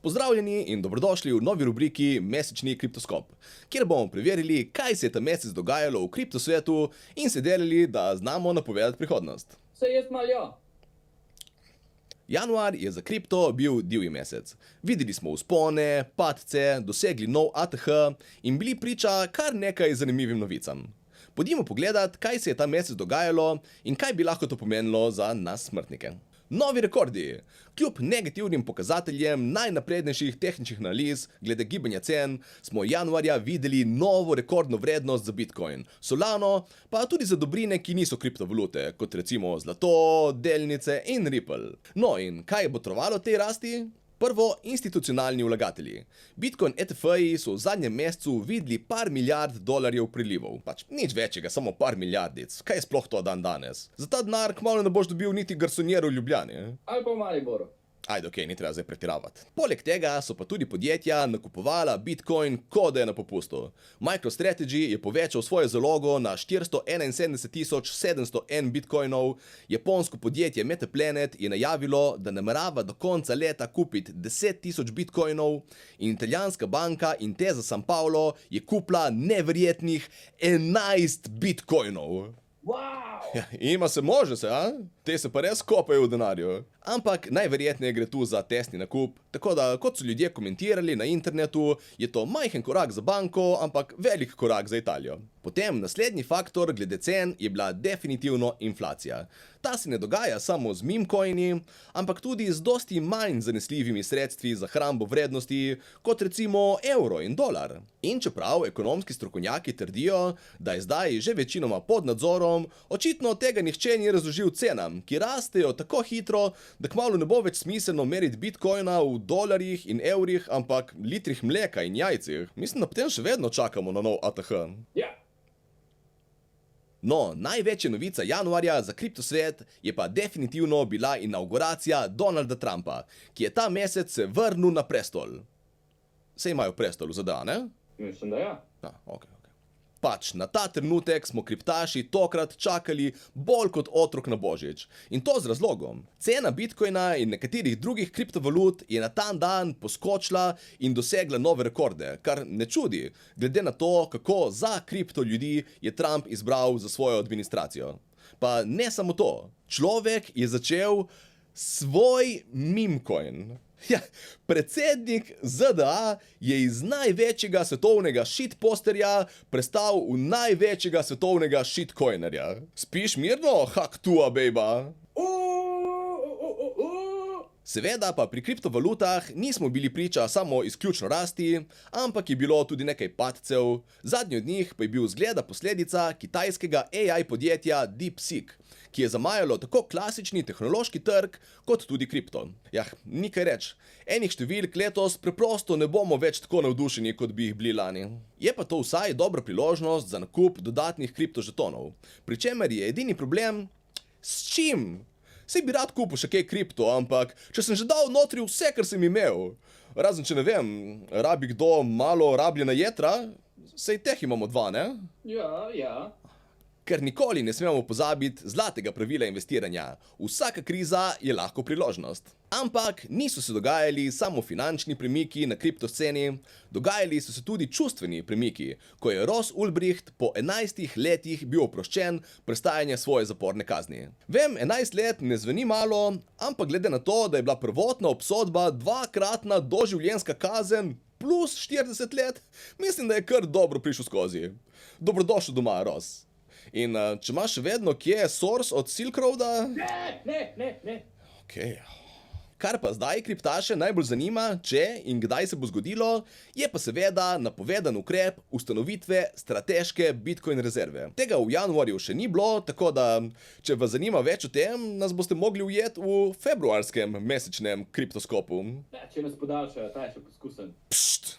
Pozdravljeni in dobrodošli v novi rubriki Mesečni kriptoskop, kjer bomo preverili, kaj se je ta mesec dogajalo v kriptosvetu in se delali, da znamo napovedati prihodnost. Se jaz malo ja. Januar je za kripto bil divji mesec. Videli smo vzpone, padce, dosegli nov ATH in bili priča kar nekaj zanimivim novicam. Pojdimo pogledat, kaj se je ta mesec dogajalo in kaj bi lahko to pomenilo za nas smrtnike. Novi rekordi! Kljub negativnim pokazateljem najnaprednejših tehničnih analiz glede gibanja cen, smo januarja videli novo rekordno vrednost za Bitcoin, Solano, pa tudi za dobrine, ki niso kriptovalute, kot recimo zlato, delnice in Ripple. No in kaj je botrovalo tej rasti? Prvo, institucionalni vlagatelji. Bitcoin ETF-ji so v zadnjem mesecu videli par milijard dolarjev prilivov. Pač nič večjega, samo par milijardic. Kaj je sploh to dan danes? Za ta denar kmalu ne boš dobil niti garsonjera v Ljubljani. Ali pa v Mariboru. Ajde, okej, ni treba zdaj pretiravati. Poleg tega so pa tudi podjetja nakupovala Bitcoin, ko da je na popustu. MicroStrategy je povečal svojo zalogo na 471.701 Bitcoinov, japonsko podjetje Metaplanet je najavilo, da namerava do konca leta kupiti 10.000 Bitcoinov in italijanska banka Intesa San Paolo je kupila neverjetnih 11 Bitcoinov. Wow! Ja, ima se može se, a? Te se pa res kopajo v denarju. Ampak najverjetneje gre tu za testni nakup, tako da, kot so ljudje komentirali na internetu, je to majhen korak za banko, ampak velik korak za Italijo. Potem naslednji faktor glede cen je bila definitivno inflacija. Ta se ne dogaja samo z meme coini, ampak tudi z dosti manj zanesljivimi sredstvi za hrambo vrednosti, kot recimo evro in dolar. In čeprav ekonomski strokovnjaki trdijo, da je zdaj že večinoma pod nadzorom, očitno tega nihče ni razložil cenam, ki rastejo tako hitro, da kmalu ne bo več smiselno meriti bitcoina v dolarjih in evrih, ampak litrih mleka in jajcih. Mislim, da potem še vedno čakamo na nov ATH. Ja. No, največja novica januarja za kriptosvet je pa definitivno bila inauguracija Donalda Trumpa, ki je ta mesec se vrnil na prestol. Saj imajo prestol v ZDA, ne? Mislim, da ja. Okay. Pač, na ta trenutek smo kriptaši tokrat čakali bolj kot otrok na Božič. In to z razlogom. Cena Bitcoina in nekaterih drugih kriptovalut je na ta dan poskočila in dosegla nove rekorde, kar ne čudi, glede na to, kako za kripto ljudi je Trump izbral za svojo administracijo. Pa ne samo to. Človek je začel svoj meme coin. Ja, predsednik ZDA je iz največjega svetovnega shitposterja prestal v največjega svetovnega shitcoinerja. Spiš mirno, hak tua, bejba? Seveda pa pri kriptovalutah nismo bili priča samo izključno rasti, ampak je bilo tudi nekaj padcev. Zadnji od njih pa je bil zgleda posledica kitajskega AI podjetja DeepSeek, ki je zamajalo tako klasični tehnološki trg, kot tudi kripto. Jah, ni kaj reč. Enih številk letos preprosto ne bomo več tako navdušeni, kot bi jih bili lani. Je pa to vsaj dobra priložnost za nakup dodatnih kriptožetonov. Pri čemer je edini problem, s čim? Sej bi rad kupil še kaj kripto, ampak če sem že dal notri vse, kar sem imel, razen če ne vem, rabi kdo malo rabljena jetra, sej teh imamo dva, ne? Ja. Ker nikoli ne smemo pozabiti zlatega pravila investiranja. Vsaka kriza je lahko priložnost. Ampak niso se dogajali samo finančni premiki na kriptosceni, dogajali so se tudi čustveni premiki, ko je Ross Ulbricht po 11 letih bil oproščen prestajanja svoje zaporne kazni. Vem, 11 let ne zveni malo, ampak glede na to, da je bila prvotna obsodba dvakratna doživljenjska kazen plus 40 let, mislim, da je kar dobro prišel skozi. Dobrodošel doma, Ross. In če imaš še vedno kje source od Silk Roada? Ne. Okej. Kar pa zdaj kriptaše najbolj zanima, če in kdaj se bo zgodilo, je pa seveda napovedan ukrep ustanovitve strateške Bitcoin rezerve. Tega v januarju še ni bilo, tako da, če vas zanima več o tem, nas boste mogli ujeti v februarskem mesečnem kriptoskopu. Ja, če nas podaljšajo, ta je še poskusen. Pšt!